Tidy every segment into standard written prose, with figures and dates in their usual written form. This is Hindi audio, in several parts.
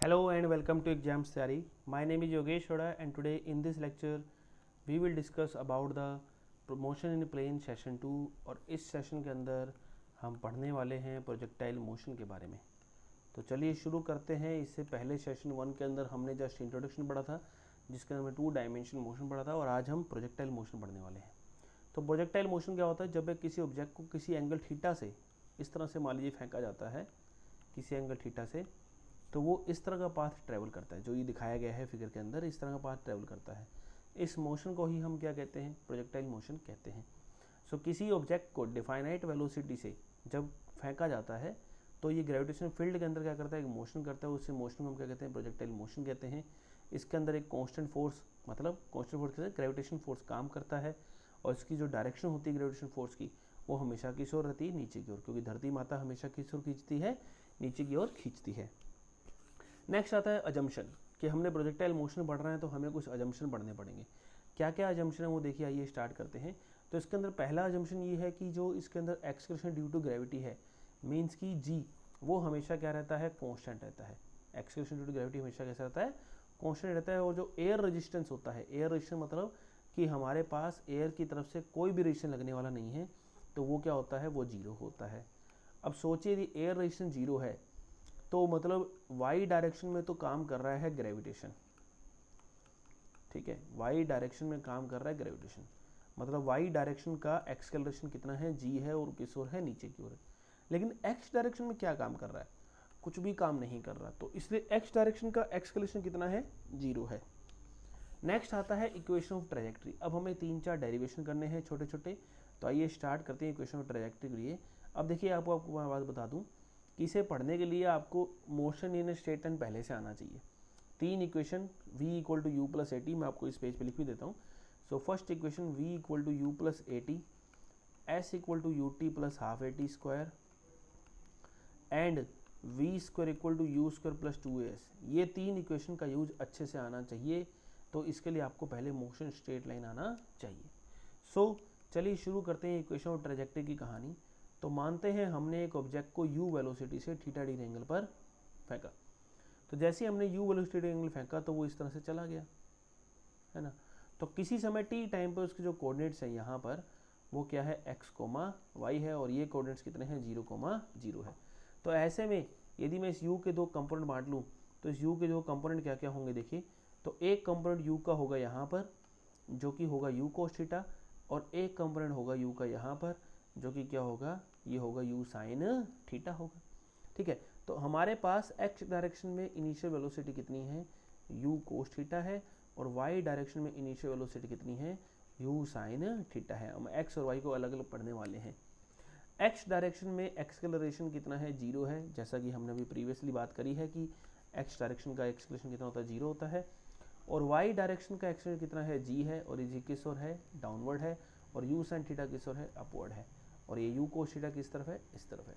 Hello and welcome to Exams Theory. My name is Yogesh Oda and today in this lecture we will discuss about the motion in plane session 2 और इस सेशन के अंदर हम पढ़ने वाले हैं प्रोजेक्टाइल मोशन के बारे में। तो चलिए शुरू करते हैं। इससे पहले सेशन 1 के अंदर हमने जस्ट इंट्रोडक्शन पढ़ा था जिसके अंदर 2 डायमेंशन मोशन पढ़ा था और आज हम प्रोजेक्टाइल मोशन पढ़ने वाले हैं। तो प्रोजेक्टाइल मोशन क्या होता है? जब एक किसी ऑब्जेक्ट को किसी एंगल थीटा से इस तरह से मान लीजिए फेंका जाता है किसी एंगल थीटा से, तो वो इस तरह का पाथ ट्रैवल करता है, जो ये दिखाया गया है फिगर के अंदर, इस तरह का पाथ ट्रैवल करता है। इस मोशन को ही हम क्या कहते हैं? प्रोजेक्टाइल मोशन कहते हैं। सो किसी ऑब्जेक्ट को डिफाइनाइट वेलोसिटी से जब फेंका जाता है तो ये ग्रेविटेशन फील्ड के अंदर क्या करता है? एक मोशन करता है। उसी मोशन को हम क्या कहते हैं? प्रोजेक्टाइल मोशन कहते हैं। इसके अंदर एक कांस्टेंट फोर्स, मतलब कांस्टेंट फोर्स के ग्रेविटेशन फोर्स काम करता है और इसकी जो डायरेक्शन होती है ग्रेविटेशन फोर्स की, वो हमेशा किस ओर रहती है? नीचे की ओर, क्योंकि धरती माता हमेशा किस ओर खींचती है? नीचे की ओर खींचती है। नेक्स्ट आता है अजम्पशन, कि हमने प्रोजेक्टाइल मोशन पढ़ रहे हैं तो हमें कुछ अजम्पशन पढ़ने पड़ेंगे। क्या क्या अजम्पशन है वो देखिए, आइए स्टार्ट करते हैं। तो इसके अंदर पहला अजम्पशन ये है कि जो इसके अंदर एक्सक्रेशन ड्यू टू ग्रेविटी है, मीन्स कि जी वो हमेशा क्या रहता है? कांस्टेंट रहता है। एक्सक्रेशन ड्यू टू ग्रेविटी हमेशा कैसा रहता है? कांस्टेंट रहता है। और जो एयर रेजिस्टेंस होता है, एयर रेजिस्टेंस मतलब कि हमारे पास एयर की तरफ से कोई भी रेजिस्टेंस लगने वाला नहीं है, तो वो क्या होता है? वो जीरो होता है। अब सोचिए यदि एयर रेजिस्टेंस जीरो है तो मतलब वाई डायरेक्शन में तो काम कर रहा है ग्रेविटेशन, ठीक है, वाई डायरेक्शन में काम कर रहा है ग्रेविटेशन, मतलब वाई डायरेक्शन का एक्सेलरेशन कितना है? जी है, और किस ओर है? नीचे की ओर है। लेकिन एक्स डायरेक्शन में क्या काम कर रहा है? कुछ भी काम नहीं कर रहा, तो इसलिए एक्स डायरेक्शन का एक्सेलरेशन कितना है? जीरो है। नेक्स्ट आता है इक्वेशन ऑफ ट्रेजेक्ट्री। अब हमें 3-4 डेरिवेशन करने हैं छोटे छोटे, तो आइए स्टार्ट करते हैं इक्वेशन ऑफ ट्रेजेक्ट्री के लिए। अब देखिए आपको मैं बात बता दूं कि इसे पढ़ने के लिए आपको मोशन इन स्ट्रेट लाइन पहले से आना चाहिए। 3 equation v equal to u plus a t, मैं आपको इस पेज पे लिख भी देता हूँ। So first equation v equal to u plus a t, s equal to u t plus half a t square and v square equal to you square plus 2as। ये 3 इक्वेशन का यूज अच्छे से आना चाहिए, तो इसके लिए आपको पहले मोशन स्ट्रेट लाइन आना चाहिए। सो चलिए शुरू करते हैं इक्वेशन ऑफ ट्रेजेक्ट्री की कहानी। तो मानते हैं हमने एक ऑब्जेक्ट को u वेलोसिटी से थीटा डिग्री एंगल पर फेंका। तो जैसे ही हमने u वेलोसिटी एंगल फेंका तो वो इस तरह से चला गया, है ना। तो किसी समय t टाइम पर उसके जो कोऑर्डिनेट्स हैं यहाँ पर, वो क्या है? x, y है, और ये कोऑर्डिनेट्स कितने हैं? 0, 0 है। तो ऐसे में यदि मैं इस u के 2 कंपोनेंट बांट लूँ तो इस u के 2 कंपोनेंट क्या क्या होंगे देखिए। तो एक कंपोनेंट u का होगा यहाँ पर, जो कि होगा u cos थीटा, और एक कंपोनेंट होगा u का यहाँ पर, जो कि क्या होगा? ये होगा u sin थीटा होगा, ठीक है। तो हमारे पास x डायरेक्शन में इनिशियल वेलोसिटी कितनी है? u cos थीटा है, और y डायरेक्शन में इनिशियल वेलोसिटी कितनी है? u sin थीटा है। हम x और y को अलग अलग पढ़ने वाले हैं। x डायरेक्शन में एक्सेलरेशन कितना है? 0 है, जैसा कि हमने अभी प्रीवियसली बात करी है कि x डायरेक्शन का एक्सेलरेशन कितना होता है? 0 होता है। और y डायरेक्शन का एक्सेलरेशन कितना है? g है, और ये किस ओर है? डाउनवर्ड है। और u sin थीटा किस ओर है? अपवर्ड है। और ये u cos थीटा किस तरफ है? इस तरफ है।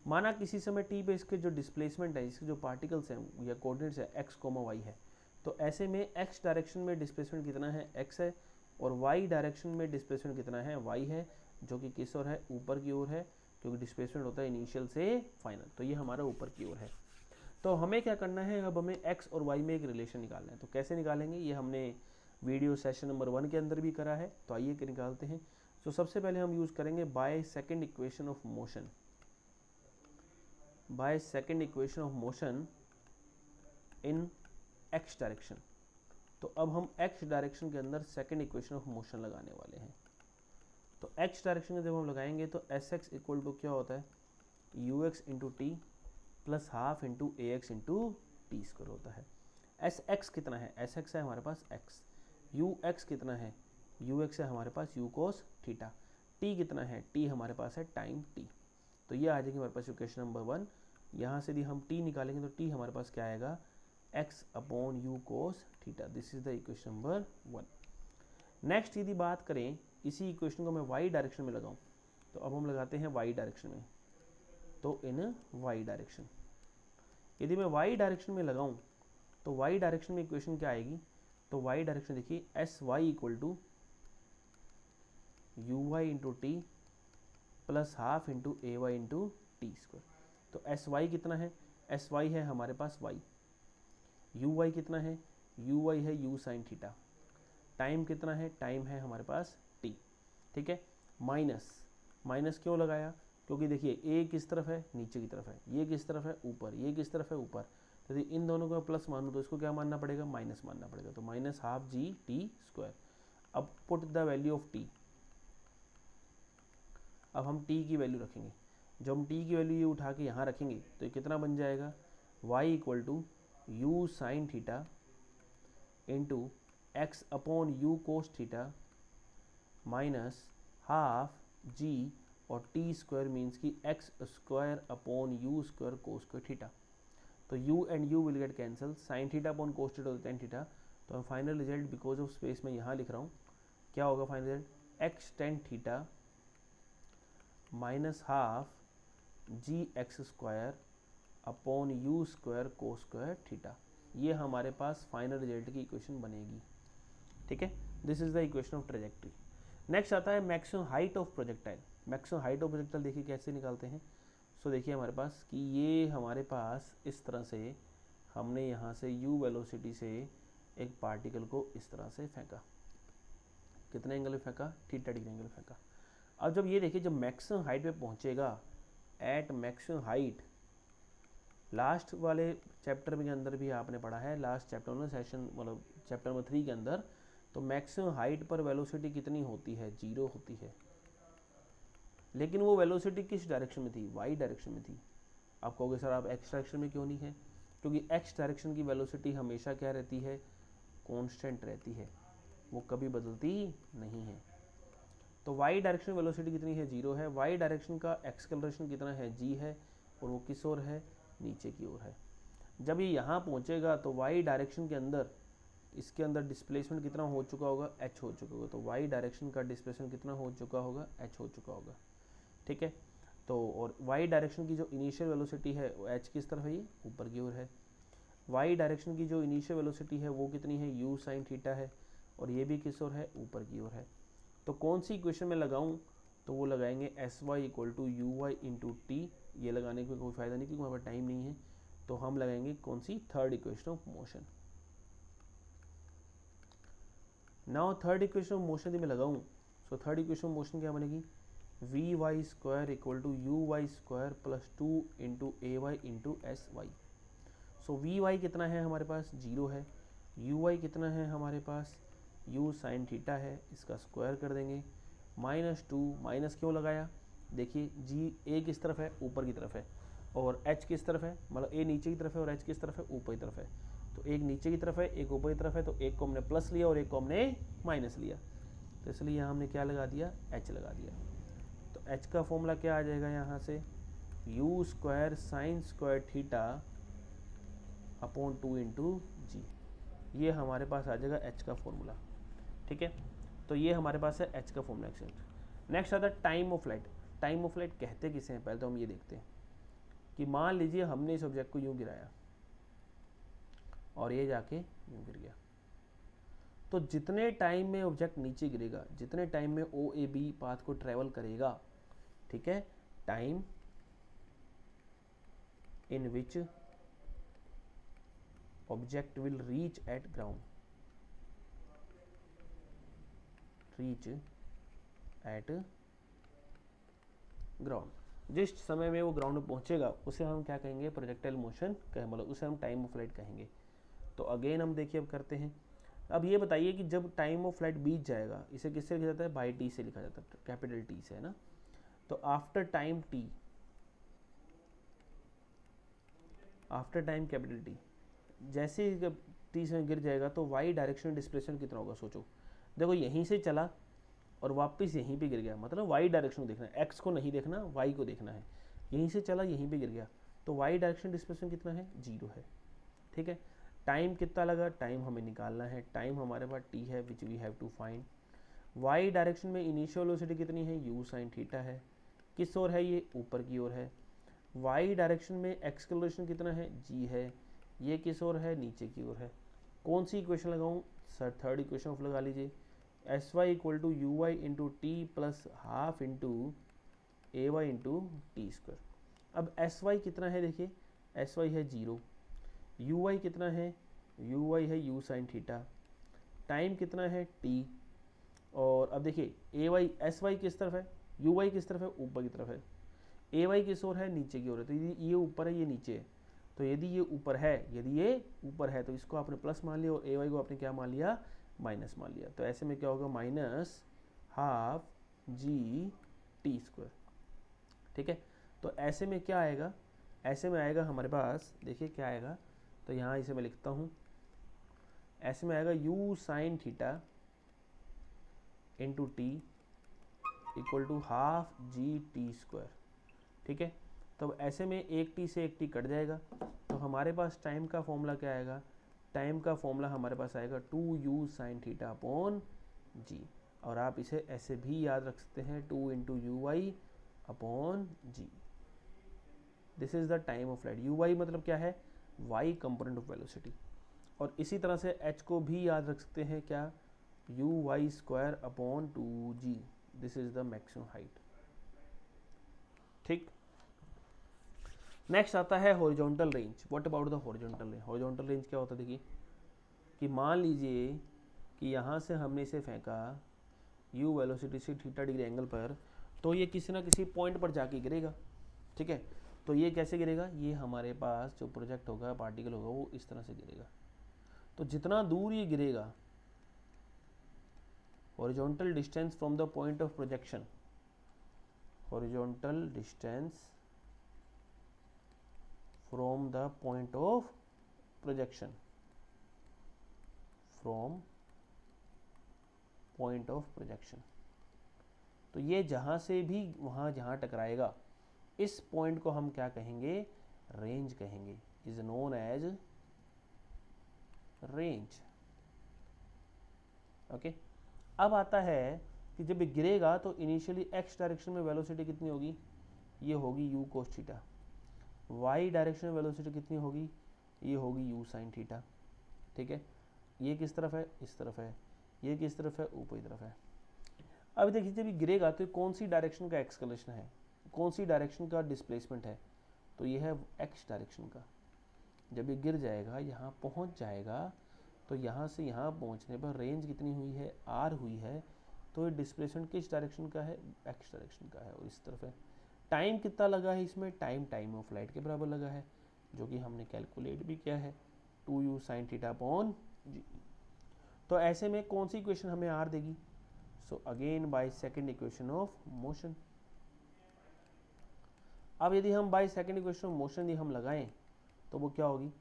माना किसी समय t पे इसके जो डिस्प्लेसमेंट है, इसके जो पार्टिकल्स हैं या कोऑर्डिनेट्स है x, y है, तो ऐसे में x डायरेक्शन में डिस्प्लेसमेंट कितना है? x है, और y डायरेक्शन में डिस्प्लेसमेंट कितना है? y है, जो कि किस ओर है? ऊपर की ओर है, क्योंकि डिस्प्लेसमेंट होता है इनिशियल से फाइनल, तो ये हमारा ऊपर की ओर है। तो हमें क्या करना है? अब हमें x और y में एक रिलेशन निकालना है। तो कैसे निकालेंगे? ये हमने वीडियो सेशन नंबर 1 के अंदर भी करा है, तो आइए निकालते हैं। तो सबसे पहले हम यूज़ करेंगे by second equation of motion, by second equation of motion in x direction. तो अब हम x डायरेक्शन के अंदर सेकेंड इक्वेशन ऑफ मोशन लगाने वाले हैं। तो x डायरेक्शन में जब हम लगाएंगे तो एस एक्स इक्वल टू क्या होता है? U x into t plus half into a x into t square होता है। एस एक्स कितना है? एस एक्स है हमारे पास x। यू एक्स कितना है? यू एक्स है हमारे पास यू कोस थीटा। टी कितना है? टी हमारे पास है टाइम टी। तो ये आ जाएगी हमारे पास इक्वेशन नंबर 1। यहाँ से यदि हम t निकालेंगे तो t हमारे पास क्या आएगा? x upon u cos theta. This is the equation number 1। Next यदि बात करें, इसी इक्वेशन को मैं y डायरेक्शन में लगाऊं, तो अब हम लगाते हैं y डायरेक्शन में। तो इन y डायरेक्शन, यदि मैं y डायरेक्शन में लगाऊं तो y डायरेक्शन में इक्वेशन क्या आएगी? तो y डायरेक्शन देखिए, s y equal to you Y into t plus half into A Y into t square. तो एस वाई कितना है? एस वाई है हमारे पास y, यू वाई कितना है, यू वाई है यू साइन थीटा, टाइम कितना है, टाइम है हमारे पास टी, ठीक है। माइनस, माइनस क्यों लगाया, क्योंकि देखिए ए किस तरफ है, नीचे की तरफ है, ये किस तरफ है, ऊपर, ये किस तरफ है, ऊपर, तो इन दोनों को प्लस मानूँ तो इसको क्या मानना पड़ेगा, माइनस मानना पड़ेगा, तो minus half g t square. अब put the value of t, अब हम t की वैल्यू रखेंगे, जब हम t की वैल्यू ये उठा के यहाँ रखेंगे तो ये कितना बन जाएगा, y equal to u sine theta into x upon u cos theta minus half g और टी स्क्वायर मीन्स की x square upon u square cos square theta. तो u and u will get cancel, sine theta upon cos theta tan theta, तो हम final result because of space में यहाँ लिख रहा हूँ, क्या होगा final result, x tan theta minus half g x square upon u square को स्क्वायर थीटा। ये हमारे पास फाइनल रिजल्ट की इक्वेशन बनेगी, ठीक है। This is the equation of trajectory. Next आता है maximum height of projectile. Maximum height of projectile देखिए कैसे निकालते हैं। सो देखिए हमारे पास कि ये हमारे पास इस तरह से हमने यहाँ से u वेलोसिटी से एक पार्टिकल को इस तरह से फेंका, कितने एंगल में फेंका, थीटा डिग्री एंगल में फेंका। अब जब ये देखिए जब मैक्सिमम हाइट पे पहुंचेगा, एट मैक्सिमम हाइट, लास्ट वाले चैप्टर के अंदर भी आपने पढ़ा है, लास्ट चैप्टर में सेशन मतलब चैप्टर नंबर 3 के अंदर, तो मैक्सिमम हाइट पर वेलोसिटी कितनी होती है, 0 होती है। लेकिन वो वेलोसिटी किस डायरेक्शन में थी, वाई डायरेक्शन में थी। आप कहोगे सर आप एक्स डायरेक्शन में क्यों नहीं है, क्योंकि एक्स डायरेक्शन की वेलोसिटी हमेशा क्या रहती है, कांस्टेंट रहती है, वो कभी बदलती नहीं है। तो वाई डायरेक्शन वेलोसिटी कितनी है, 0 है। वाई डायरेक्शन का एक्सेलरेशन कितना है, g है, और वो किस ओर है, नीचे की ओर है। जब ये यहाँ पहुँचेगा तो वाई डायरेक्शन के अंदर, इसके अंदर डिस्प्लेसमेंट कितना हो चुका होगा, h हो चुका होगा। तो वाई डायरेक्शन का डिस्प्लेसमेंट कितना हो चुका होगा, h हो चुका होगा, ठीक है। तो और वाई डायरेक्शन की जो इनिशियल वेलोसिटी है वो h किस तरफ है, ये ऊपर की ओर है। वाई डायरेक्शन की जो इनिशियल वेलोसिटी है वो कितनी है, u साइन थीटा है, और ये भी किस ओर है, ऊपर की ओर है। तो कौन सी इक्वेशन में लगाऊं, तो वो लगाएंगे s y equal to you Y into t. ये लगाने का कोई फ़ायदा नहीं क्योंकि हमारे पास टाइम नहीं है, तो हम लगाएंगे कौन सी, third equation of motion. Now third equation of motion यदि मैं लगाऊं, so third equation of motion क्या बनेगी, v Y square equal to you Y square plus 2 into A Y into S Y. So we Y कितना है हमारे पास, 0 है। यू वाई कितना है हमारे पास, u साइन थीटा है, इसका स्क्वायर कर देंगे, माइनस 2, माइनस क्यों लगाया, देखिए जी ए किस तरफ है, ऊपर की तरफ है, और h किस तरफ है, मतलब a नीचे की तरफ है और h किस तरफ है, ऊपर की तरफ है। तो एक नीचे की तरफ है, एक ऊपर की तरफ है, तो एक को हमने प्लस लिया और एक को हमने माइनस लिया, तो इसलिए यहाँ हमने क्या लगा दिया, h लगा दिया। तो h का फॉर्मूला क्या आ जाएगा यहाँ से, u square sine square theta upon 2 into g. ये हमारे पास आ जाएगा h का फॉर्मूला, ठीक है। तो ये हमारे पास है h का फॉर्मूला एक्सेप्ट। नेक्स्ट आता है time of flight. Time of flight कहते किसे हैं, पहले तो हम ये देखते हैं कि मान लीजिए हमने इस ऑब्जेक्ट को यूं गिराया और ये जाके यूं गिर गया, तो जितने टाइम में ऑब्जेक्ट नीचे गिरेगा, जितने टाइम में ओ ए बी पाथ को ट्रेवल करेगा, ठीक है, time in which object will reach at ground, reach at ground, जिस समय में वो ग्राउंड में पहुंचेगा उसे हम क्या कहेंगे, प्रोजेक्टाइल मोशन कहें, मतलब उसे हम टाइम ऑफ फ्लाइट कहेंगे। तो अगेन हम देखिए अब करते हैं। अब ये बताइए कि जब टाइम ऑफ फ्लाइट बीत जाएगा, इसे किससे लिखा जाता है, बाई टी से लिखा जाता है, कैपिटल टी से, है ना। तो after time T, after time capital T, जैसे ही जब टी से गिर जाएगा तो वाई डायरेक्शन डिस्प्लेसमेंट कितना होगा, सोचो। देखो यहीं से चला और वापस यहीं पे गिर गया, मतलब वाई डायरेक्शन को देखना है, एक्स को नहीं देखना, वाई को देखना है। यहीं से चला यहीं पे गिर गया, तो वाई डायरेक्शन डिस्प्लेसमेंट कितना है, 0 है, ठीक है। टाइम कितना लगा, टाइम हमें निकालना है, टाइम हमारे पास टी है which we have to find. Y direction में इनिशियल वेलोसिटी कितनी है, यू साइन थीटा है, किस ओर है, ये ऊपर की ओर है। वाई डायरेक्शन में एक्सेलरेशन कितना है, जी है, ये किस ओर है, नीचे की ओर है। कौन सी इक्वेशन लगाऊं, सर थर्ड इक्वेशन ऑफ लगा लीजिए, s y equal to you Y into t plus half into A Y into t square. अब एस वाई कितना है, देखिए एस वाई है 0, यू वाई कितना है, यू वाई है यू साइन थीटा, टाइम कितना है टी, और अब देखिए ए वाई एस वाई किस तरफ है, यू वाई किस तरफ है, ऊपर की तरफ है, ए वाई किस ओर है, नीचे की ओर है। तो यदि ये ऊपर है ये नीचे है, तो यदि ये ऊपर है, यदि ये ऊपर है तो इसको आपने प्लस मान लिया और ए वाई को आपने क्या मान लिया, माइनस मान लिया। तो ऐसे में क्या होगा, minus half g t square. ठीक है, तो ऐसे में क्या आएगा, ऐसे में आएगा हमारे पास, देखिए क्या आएगा, तो यहाँ इसे मैं लिखता हूँ, ऐसे में आएगा u sine theta into t equal to half g t square. ठीक है, तो ऐसे में एक टी से एक टी कट जाएगा, तो हमारे पास टाइम का फॉर्मूला क्या आएगा, टाइम का फॉर्मूला हमारे पास आएगा 2u साइन थीटा अपॉन जी, और आप इसे ऐसे भी याद रख सकते हैं 2 into u y upon g. This is the time of light, u y मतलब क्या है, वाई कंपोनेंट ऑफ वेलोसिटी। और इसी तरह से एच को भी याद रख सकते हैं क्या, u Y square upon 2g, this is the maximum height. ठीक, नेक्स्ट आता है horizontal range. What about the horizontal range, horizontal range क्या होता है, देखिए कि मान लीजिए कि यहाँ से हमने इसे फेंका u वेलोसिटी से थीटा डिग्री एंगल पर, तो ये किसी ना किसी पॉइंट पर जाके गिरेगा। ठीक है, तो ये कैसे गिरेगा, ये हमारे पास जो प्रोजेक्ट होगा पार्टिकल होगा वो इस तरह से गिरेगा। तो जितना दूर ये गिरेगा, horizontal distance from the point of projection, horizontal distance from the point of projection, from point of projection, तो ये जहां से भी वहां जहां टकराएगा, इस पॉइंट को हम क्या कहेंगे, रेंज कहेंगे, is known as range. Okay, अब आता है कि जब गिरेगा तो इनिशियली एक्स डायरेक्शन में वेलोसिटी कितनी होगी, ये होगी u cos theta, y direction में वेलोसिटी कितनी होगी, ये होगी यू साइन थीटा। ठीक है, ये किस तरफ है, इस तरफ है, ये किस तरफ है, ऊपरी तरफ है। अब देखिए जब ये गिरेगा तो कौन सी डायरेक्शन का एक्सकलेशन है, कौन सी डायरेक्शन का डिस्प्लेसमेंट है, तो ये है एक्स डायरेक्शन का। जब ये गिर जाएगा यहाँ पहुँच जाएगा, तो यहाँ से यहाँ पहुँचने पर रेंज कितनी हुई है, आर हुई है, तो ये डिस्प्लेसमेंट किस डायरेक्शन का है, एक्स डायरेक्शन का है और इस तरफ है। टाइम कितना लगा है इसमें, टाइम ऑफ लाइट के बराबर लगा है, जो कि हमने कैलकुलेट भी किया है, 2u sine theta upon g. तो ऐसे में कौन सी इक्वेशन हमें आर देगी, so again by second equation of motion. अब यदि हम by second equation of motion यदि हम लगाएं तो वो क्या होगी,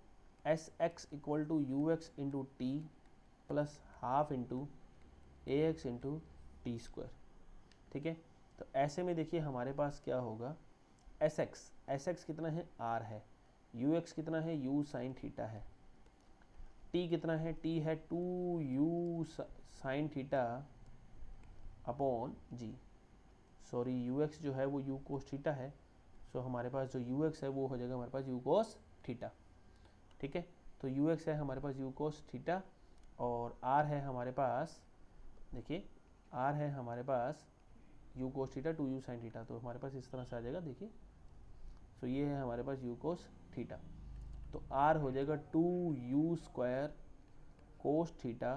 s x equal to u x into t plus half into a x into t square. ठीक है, तो ऐसे में देखिए हमारे पास क्या होगा, एस एक्स कितना है, आर है, यू एक्स कितना है, यू साइन थीटा है, टी कितना है, टी है 2u sine theta upon g, sorry u x जो है वो यू कोस थीटा है, सो हमारे पास जो यू एक्स है वो हो जाएगा हमारे पास यू कोस थीटा। ठीक है, तो यू एक्स है हमारे पास यू कोस थीटा, और आर है हमारे पास, देखिए आर है हमारे पास u cos theta 2u sine theta, तो हमारे पास इस तरह से आ जाएगा, देखिए सो ये है हमारे पास यू कोस थीटा, तो आर हो जाएगा 2u square cos theta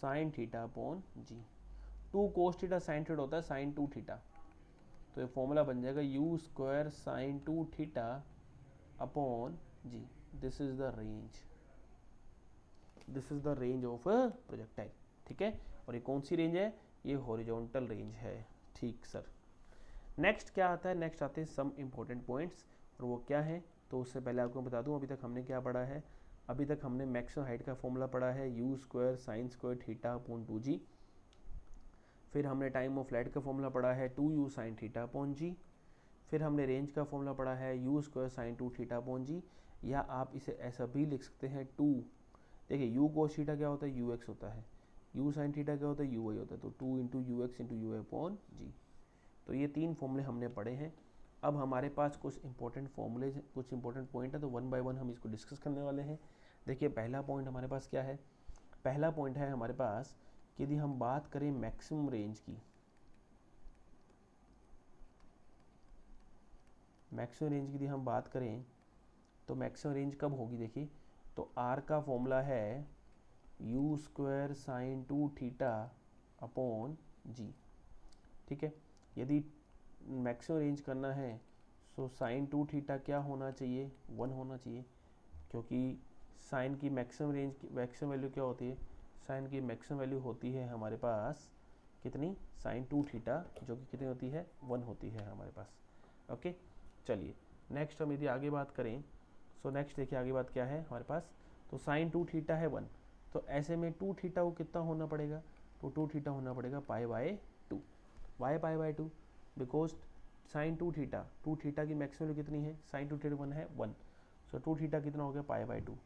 sine theta upon g. 2 cos theta sine theta होता है साइन 2 थीटा, तो ये फॉर्मूला बन जाएगा u square sine 2 theta upon g. This is the range, this is the range of projectile. ठीक है, और ये कौन सी रेंज है, ये हॉरिजॉन्टल रेंज है। ठीक सर, नेक्स्ट क्या आता है, नेक्स्ट आते हैं सम इम्पोर्टेंट पॉइंट्स, और वो क्या है, तो उससे पहले आपको बता दूं अभी तक हमने क्या पढ़ा है। अभी तक हमने मैक्सिमम हाइट का फॉर्मूला पढ़ा है u square sine square theta upon 2g, फिर हमने टाइम ऑफ लाइट का फॉर्मूला पढ़ा है 2u साइन थीटा अपॉन जी, फिर हमने रेंज का फॉर्मूला पढ़ा है u square sine 2 theta upon g, या आप इसे ऐसा भी लिख सकते हैं 2, देखिए यू कोस थीटा क्या होता है, यू एक्स होता है, यू साइन थीटा क्या होता है, यू वाई होता है, तो 2 into u x into u y upon g. तो ये 3 फॉर्मूले हमने पढ़े हैं। अब हमारे पास कुछ इंपॉर्टेंट फॉर्मूले, कुछ इंपॉर्टेंट पॉइंट है, तो 1 बाय 1 हम इसको डिस्कस करने वाले हैं। देखिए पहला पॉइंट हमारे पास क्या है, पहला पॉइंट है हमारे पास कि यदि हम बात करें मैक्सिमम रेंज की, मैक्सिमम रेंज की यदि हम बात करें तो मैक्सिमम रेंज कब होगी, देखिए तो आर का फॉर्मूला है u square sine 2 theta upon जी। ठीक है, यदि मैक्सिमम रेंज करना है सो साइन 2 थीटा क्या होना चाहिए, 1 होना चाहिए, क्योंकि साइन की मैक्सिमम रेंज मैक्सिमम वैल्यू क्या होती है, साइन की मैक्सिमम वैल्यू होती है हमारे पास कितनी, साइन 2 थीटा, जो कि कितनी होती है, 1 होती है हमारे पास। ओके, चलिए नेक्स्ट हम यदि आगे बात करें, सो नेक्स्ट देखिए आगे बात क्या है हमारे पास। तो साइन 2 थीटा है 1, तो ऐसे में 2 थीटा को कितना होना पड़ेगा, तो 2 थीटा होना पड़ेगा pi by 2। Why pi by 2, because sine 2 theta, 2 theta की मैक्सिमम वैल्यू कितनी है, साइन 2 थीटा 1 है 1, सो 2 थीटा कितना हो गया, पाई बाय 2।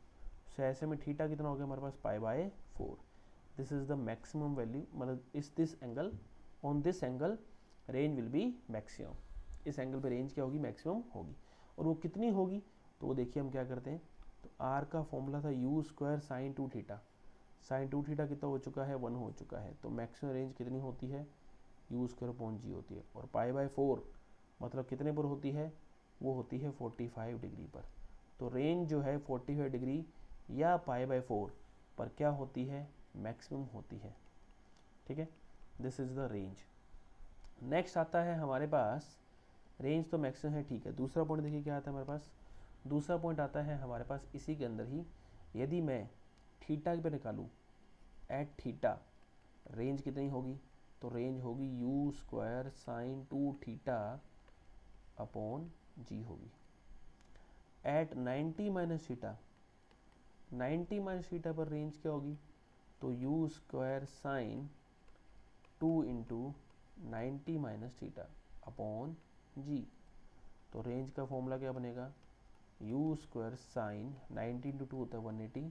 सो ऐसे में थीटा कितना हो गया हमारे पास, pi by 4। This is the maximum value, मतलब इस this angle, on this angle range will be maximum, इस एंगल पे रेंज क्या होगी, मैक्सिमम होगी। और वो कितनी होगी, तो वो देखिए हम क्या करते हैं, तो आर का फॉर्मूला था you square sine 2 theta, sine 2 theta कितना हो चुका है, 1 हो चुका है, तो मैक्सिमम रेंज कितनी होती है, यू स्क्वायर अपॉन जी होती है। और पाई बाय 4 मतलब कितने पर होती है, वो होती है 45 डिग्री पर। तो रेंज जो है 45 डिग्री या पाई बाय 4 पर क्या होती है, मैक्सिमम होती है। ठीक है, this is the range. Next आता है हमारे पास, रेंज तो मैक्सिमम है, ठीक है। दूसरा पॉइंट देखिए क्या आता है हमारे पास, दूसरा पॉइंट आता है हमारे पास इसी के अंदर ही, यदि मैं थीटा पे निकालूं, एट थीटा रेंज कितनी होगी, तो रेंज होगी u square sine 2 theta upon g होगी। At 90 minus theta, 90 minus theta पर रेंज क्या होगी, तो u square sine 2 into 90 minus theta upon g. तो रेंज का फॉर्मूला क्या बनेगा, यू स्क्वायर साइन 90 इंटू 2 होता है 180,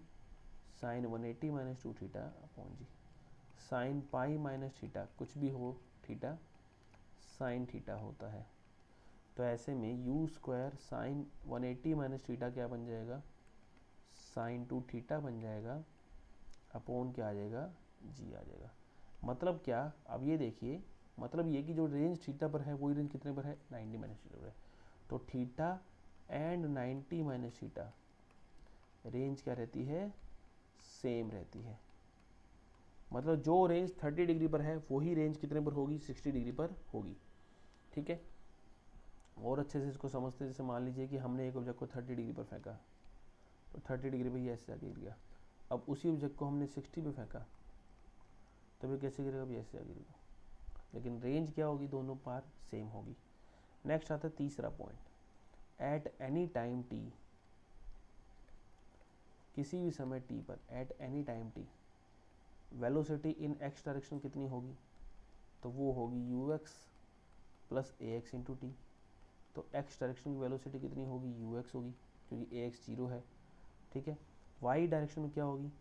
साइन 180 माइनस 2 थीटा अपॉन जी। साइन पाई माइनस थीटा, कुछ भी हो थीटा, साइन थीटा होता है। तो ऐसे में you square sign 180 minus theta क्या बन जाएगा, साइन 2 थीटा बन जाएगा, अपॉन क्या आ जाएगा, जी आ जाएगा। मतलब क्या, अब ये देखिए, मतलब ये कि जो रेंज थीटा पर है वही रेंज कितने पर है, 90 माइनस थीटा पर है। तो theta and 90 minus theta range क्या रहती है, सेम रहती है। मतलब जो रेंज 30 डिग्री पर है वही रेंज कितने पर होगी, 60 डिग्री पर होगी। ठीक है, और अच्छे से इसको समझते हैं। जैसे मान लीजिए कि हमने एक ऑब्जेक्ट को 30 डिग्री पर फेंका, तो 30 डिग्री पर ये ऐसे जाके गिर गया। अब उसी ऑब्जेक्ट को हमने 60 पे फेंका, तो फिर कैसे गिरेगा, भी ऐसे जाके गिरेगा। लेकिन रेंज क्या होगी, दोनों पार सेम होगी। नेक्स्ट आता है तीसरा point, eight any time T, किसी भी समय टी पर, at any time t velocity in x direction कितनी होगी, तो वो होगी you x plus A x into t. तो एक्स डायरेक्शन की वेलोसिटी कितनी होगी, यू एक्स होगी, क्योंकि ए एक्स 0 है। ठीक है, वाई डायरेक्शन में क्या होगी,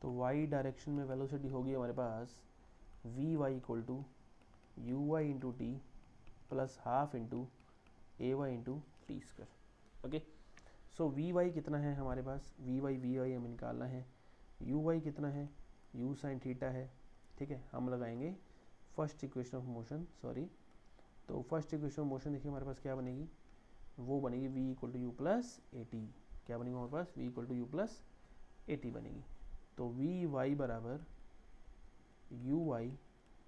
तो वाई डायरेक्शन में वेलोसिटी होगी हमारे पास v y equal to you Y into t plus half into A Y into t square. Okay, so we Y कितना है हमारे पास, वी वाई हमें निकालना है। यू वाई कितना है, यू साइन थीटा है। ठीक है, हम लगाएंगे first equation of motion, sorry, तो फर्स्ट इक्वेशन ऑफ मोशन देखिए हमारे पास क्या बनेगी, वो बनेगी v equal to u plus a t. क्या बनेगी हमारे पास, v equal to u plus a t बनेगी। तो वी वाई बराबर u y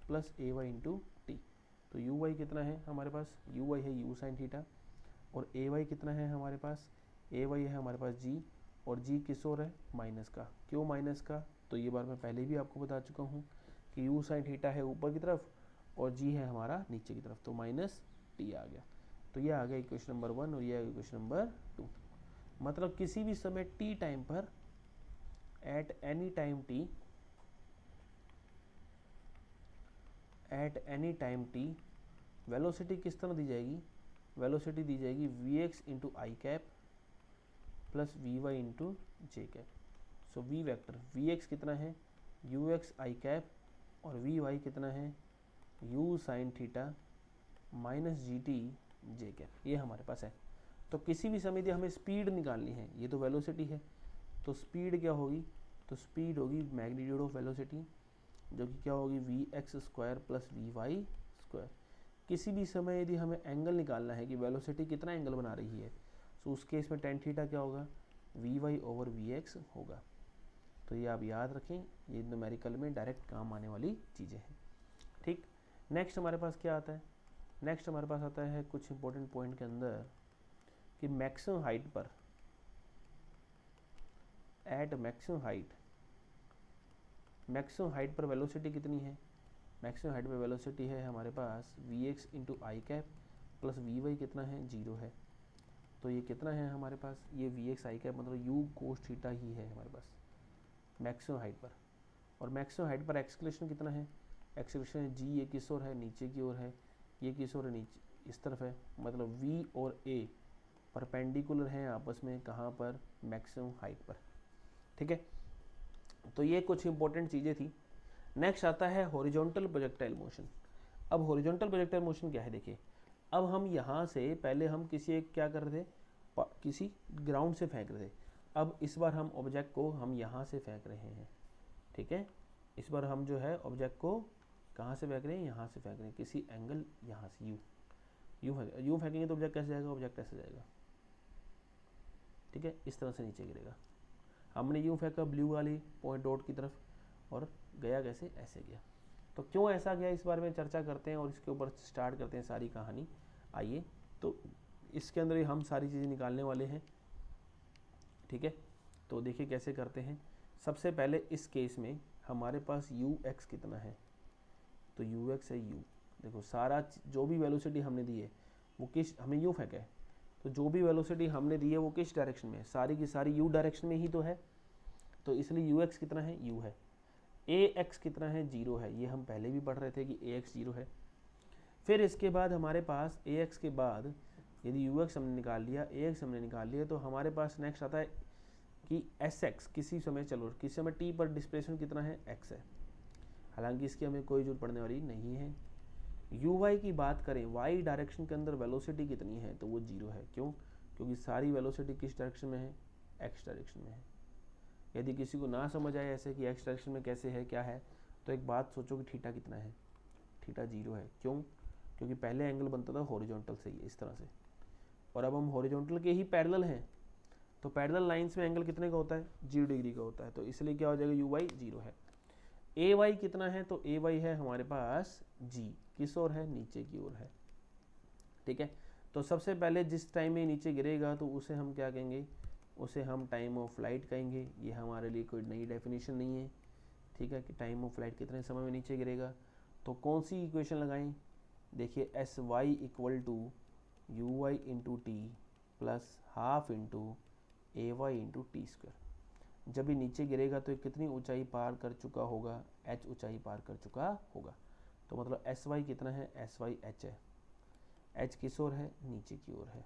plus a Y into t. तो यू वाई कितना है हमारे पास, यू वाई है यू साइन थीटा, और ए वाई कितना है हमारे पास, ए वाई है हमारे पास जी, और जी किस ओर है, माइनस का। क्यों माइनस का, तो ये बार मैं पहले भी आपको बता चुका हूँ कि यू साइन थीटा है ऊपर की तरफ और जी है हमारा नीचे की तरफ, तो माइनस टी आ गया। तो ये आ गया इक्वेशन नंबर 1 और ये आ गया इक्वेशन नंबर 2। मतलब किसी भी समय टी टाइम पर, at any time t, at any time t velocity किस तरह दी जाएगी, वेलोसिटी दी जाएगी वी एक्स इंटू आई cap plus v y into जे cap. So v vector v x कितना है, यू एक्स आई कैप, और वी वाई कितना है, u sine theta minus g t j cap, ये हमारे पास है। तो किसी भी समय यदि हमें स्पीड निकालनी है, ये तो वेलोसिटी है, तो स्पीड क्या होगी, तो स्पीड होगी मैग्नीट्यूड ऑफ वेलोसिटी, जो कि क्या होगी v x square plus v Y square. किसी भी समय यदि हमें एंगल निकालना है कि वेलोसिटी कितना एंगल बना रही है, सो उस केस में टेन थीटा क्या होगा, v y over v x होगा। तो ये आप याद रखें, ये न्यूमेरिकल में डायरेक्ट काम आने वाली चीज़ें हैं। ठीक, नेक्स्ट हमारे पास क्या आता है, नेक्स्ट हमारे पास आता है कुछ इंपॉर्टेंट पॉइंट के अंदर कि मैक्सिमम हाइट पर, एट मैक्सिमम हाइट पर वेलोसिटी कितनी है, मैक्सिमम हाइट पर वेलोसिटी है हमारे पास वी एक्स इंटू आई कैप प्लस वी वाई कितना है, 0 है। तो ये कितना है हमारे पास, ये वी एक्स आई कैप मतलब यू कोस थीटा ही है हमारे पास मैक्सिमम हाइट पर। और मैक्सिमम हाइट पर एक्सक्लेशन कितना है, एक्सक्लेशन है जी, ये किस ओर है, नीचे की ओर है, ये किस ओर है, नीचे इस तरफ है, मतलब वी और ए परपेंडिकुलर हैं आपस में, कहाँ पर, मैक्सिमम हाइट पर। ठीक है, तो ये कुछ इंपॉर्टेंट चीज़ें थी। नेक्स्ट आता है हॉरिजॉन्टल प्रोजेक्टाइल मोशन। अब हॉरिजॉन्टल प्रोजेक्टाइल मोशन क्या है, देखिए अब हम यहाँ से पहले हम किसी एक क्या कर रहे थे, किसी ग्राउंड से फेंक रहे थे, अब इस बार हम ऑब्जेक्ट को हम यहाँ से फेंक रहे हैं। ठीक है, इस बार हम जो है ऑब्जेक्ट को कहाँ से फेंक रहे हैं, यहाँ से फेंक रहे हैं, किसी एंगल यहाँ से यूँ फेंकेंगे तो ऑब्जेक्ट कैसे जाएगा, ऑब्जेक्ट ऐसे जाएगा। ठीक है, इस तरह से नीचे गिरेगा। हमने यूँ फेंका ब्लू वाली पॉइंट डॉट की तरफ और गया कैसे, ऐसे गया। तो क्यों ऐसा गया, इस बारे में चर्चा करते हैं और इसके ऊपर स्टार्ट करते हैं सारी कहानी। आइए, तो इसके अंदर हम सारी चीज़ें निकालने वाले हैं। ठीक है, तो देखिए कैसे करते हैं। सबसे पहले इस केस में हमारे पास यू एक्स कितना है, तो यू एक्स है यू। देखो सारा जो भी वेलोसिटी हमने दी है वो किस, हमें यू फेंका है, तो जो भी वेलोसिटी हमने दी है वो किस डायरेक्शन में है, सारी की सारी यू डायरेक्शन में ही तो है। तो इसलिए यू एक्स कितना है, यू है। ए एक्स कितना है, 0 है, ये हम पहले भी पढ़ रहे थे कि ए एक्स 0 है। फिर इसके बाद हमारे पास ए एक्स के बाद यदि यू एक्स हमने निकाल लिया, ए एक्स हमने निकाल लिया, तो हमारे पास नेक्स्ट आता है कि एस एक्स किसी समय, चलो किसी समय टी पर डिस्प्लेसमेंट कितना है, एक्स है। हालांकि इसकी हमें कोई जरूरत पड़ने वाली नहीं है। यू वाई की बात करें, वाई डायरेक्शन के अंदर वेलोसिटी कितनी है, तो वो 0 है। क्यों, क्योंकि सारी वेलोसिटी किस डायरेक्शन में है, एक्स डायरेक्शन में है। यदि किसी को ना समझ आए ऐसे कि एक्स डायरेक्शन में कैसे है, क्या है, तो एक बात सोचो कि थीटा कितना है, थीटा 0 है। क्यों, क्योंकि पहले एंगल बनता था हॉरिजॉन्टल से ही इस तरह से, और अब हम हॉरिजॉन्टल के ही पैरेलल हैं, तो पैरेलल लाइंस में एंगल कितने का होता है, 0 डिग्री का होता है। तो इसलिए क्या हो जाएगा, यू वाई 0 है। ए वाई कितना है, तो ए वाई है हमारे पास जी, किस ओर है, नीचे की ओर है। ठीक है, तो सबसे पहले जिस टाइम में नीचे गिरेगा तो उसे हम क्या कहेंगे, उसे हम टाइम ऑफ फ्लाइट कहेंगे। ये हमारे लिए कोई नई डेफिनेशन नहीं है। ठीक है, कि टाइम ऑफ फ्लाइट कितने समय में नीचे गिरेगा, तो कौन सी इक्वेशन लगाएं, देखिए s y equal to you Y into t plus half into A Y into t square. जब ये नीचे गिरेगा तो ये कितनी ऊंचाई पार कर चुका होगा, एच ऊंचाई पार कर चुका होगा। तो मतलब एस वाई कितना है, एस वाई एच है, एच किस ओर है, नीचे की ओर है।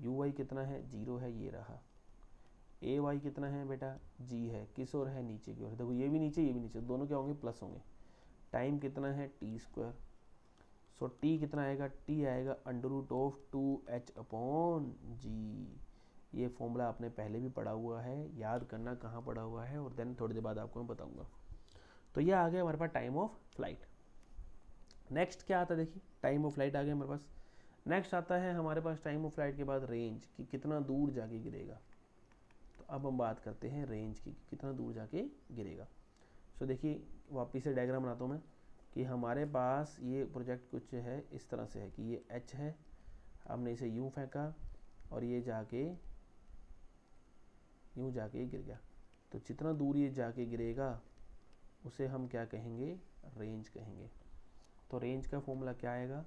यू वाई कितना है, 0 है, ये रहा। ए वाई कितना है बेटा, जी है, किस ओर है, नीचे की ओर। देखो ये भी नीचे, ये भी नीचे, दोनों क्या होंगे, प्लस होंगे। टाइम कितना है, टी स्क्वायर। सो टी कितना आएगा, टी आएगा √2h अपॉन जी। ये फॉर्मूला आपने पहले भी पढ़ा हुआ है, याद करना कहाँ पढ़ा हुआ है, और देन थोड़ी देर बाद आपको मैं बताऊंगा। तो ये आ गया हमारे पास टाइम ऑफ फ्लाइट। नेक्स्ट क्या आता है, देखिए टाइम ऑफ फ्लाइट आ गया हमारे पास। नेक्स्ट आता है हमारे पास टाइम ऑफ फ्लाइट के बाद रेंज, कि कितना दूर जाके गिरेगा। तो अब हम बात करते हैं रेंज की, कितना दूर जाके गिरेगा। सो देखिए वापिस से डायग्राम बनाता हूँ मैं, कि हमारे पास ये प्रोजेक्ट कुछ है इस तरह से है कि ये एच है, हमने इसे यूँ फेंका और ये जाके यूँ जाके गिर गया। तो जितना दूर ये जाके गिरेगा उसे हम क्या कहेंगे, रेंज कहेंगे। तो रेंज का फॉर्मूला क्या आएगा,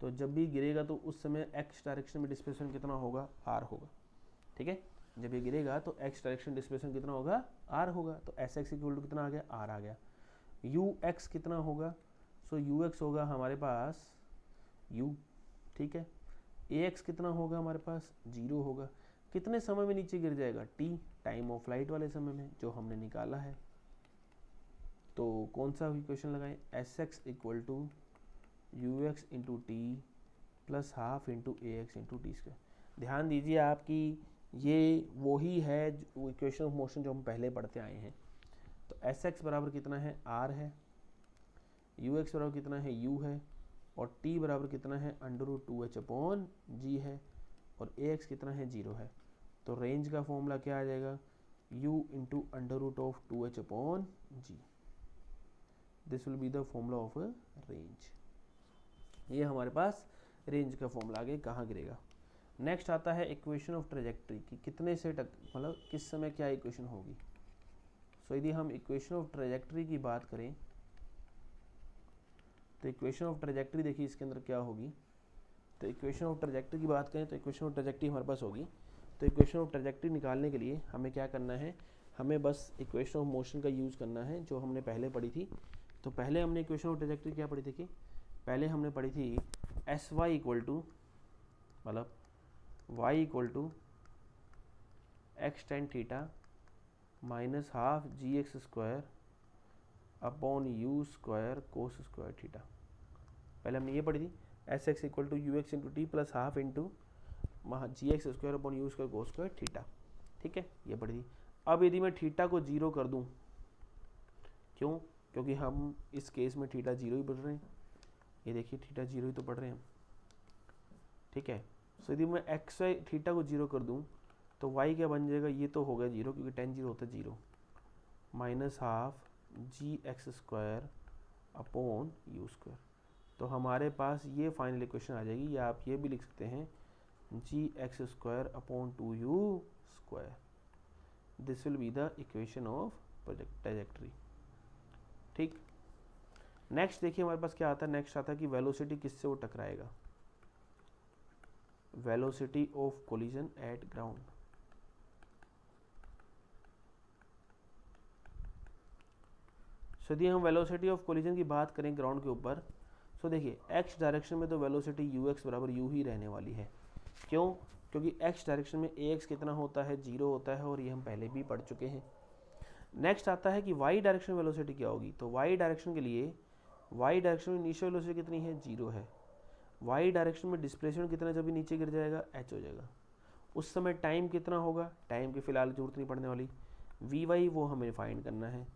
तो जब भी गिरेगा तो उस समय एक्स डायरेक्शन में डिस्प्लेसमेंट कितना होगा, आर होगा। ठीक है, जब ये गिरेगा तो एक्स डायरेक्शन डिस्प्लेसमेंट कितना होगा, आर होगा। तो एस एक्स इक्वल टू कितना आ गया, आर आ गया। यू एक्स कितना होगा, सो यू एक्स होगा हमारे पास यू। ठीक है, ए एक्स कितना होगा हमारे पास, 0 होगा। कितने समय में नीचे गिर जाएगा, टी, टाइम ऑफ फ्लाइट वाले समय में जो हमने निकाला है। तो कौन सा इक्वेशन लगाएं, s x equal to u x into t plus half into a x into t square. ध्यान दीजिए आपकी ये वही है इक्वेशन ऑफ मोशन जो हम पहले पढ़ते आए हैं। तो एस एक्स बराबर कितना है, आर है, यू एक्स बराबर कितना है, यू है, और टी बराबर कितना है, √2h अपॉन जी है। और ए एक्स कितना है 0 है। तो रेंज का फॉर्मूला क्या आ जाएगा, u into under root of 2h upon g. This will be the formula of range. ये हमारे पास रेंज का फॉर्मूला आगे कहाँ गिरेगा। नेक्स्ट आता है इक्वेशन ऑफ ट्रेजेक्ट्री की कितने से मतलब किस समय क्या इक्वेशन होगी। सो यदि हम इक्वेशन ऑफ ट्रेजेक्ट्री की बात करें तो इक्वेशन ऑफ ट्रेजेक्ट्री देखिए इसके अंदर क्या होगी। तो इक्वेशन ऑफ ट्रेजेक्ट्री की बात करें तो इक्वेशन ऑफ ट्रेजेक्ट्री हमारे पास होगी। तो इक्वेशन ऑफ ट्रेजेक्ट्री निकालने के लिए हमें क्या करना है, हमें बस इक्वेशन ऑफ मोशन का यूज़ करना है जो हमने पहले पढ़ी थी। तो पहले हमने इक्वेशन ऑफ ट्रेजेक्ट्री क्या पढ़ी थी कि पहले हमने पढ़ी थी एस वाई इक्वल टू मतलब y equal to x tan theta minus half g x square upon u square cos square theta. पहले हमने ये पढ़ी थी s x equal to u x into t plus half into g x square upon u square cos square theta. ठीक है, ये पढ़ी थी। अब यदि मैं थीटा को 0 कर दूं, क्यों, क्योंकि हम इस केस में थीटा 0 ही पढ़ रहे हैं। ये देखिए थीटा 0 ही तो पढ़ रहे हैं हम। ठीक है, सो यदि मैं एक्स वाई थीटा को 0 कर दूं तो वाई क्या बन जाएगा, ये तो होगा 0 क्योंकि टेन 0 होता है 0 minus half g x square upon u square. तो हमारे पास ये फाइनल इक्वेशन आ जाएगी, या आप ये भी लिख सकते हैं g x square upon 2u square. This will be the equation of trajectory. ठीक, नेक्स्ट देखिए हमारे पास क्या आता है, नेक्स्ट आता है कि वेलोसिटी किससे वो टकराएगा, velocity of collision at ground. So यदि हम वेलोसिटी ऑफ कोलिजन की बात करें ग्राउंड के ऊपर, सो देखिए एक्स डायरेक्शन में तो वेलोसिटी यू एक्स बराबर यू ही रहने वाली है। क्यों, क्योंकि एक्स डायरेक्शन में ए एक्स कितना होता है 0 होता है, और ये हम पहले भी पढ़ चुके हैं। नेक्स्ट आता है कि वाई डायरेक्शन में वेलोसिटी क्या होगी। तो वाई डायरेक्शन के लिए वाई डायरेक्शन में इनिशियल वेलोसिटी कितनी है 0 है। वाई डायरेक्शन में डिस्प्लेसमेंट कितना जब भी नीचे गिर जाएगा h हो जाएगा। उस समय टाइम कितना होगा, टाइम की फिलहाल जरूरत नहीं पड़ने वाली, वी वाई वो हमें फाइंड करना है।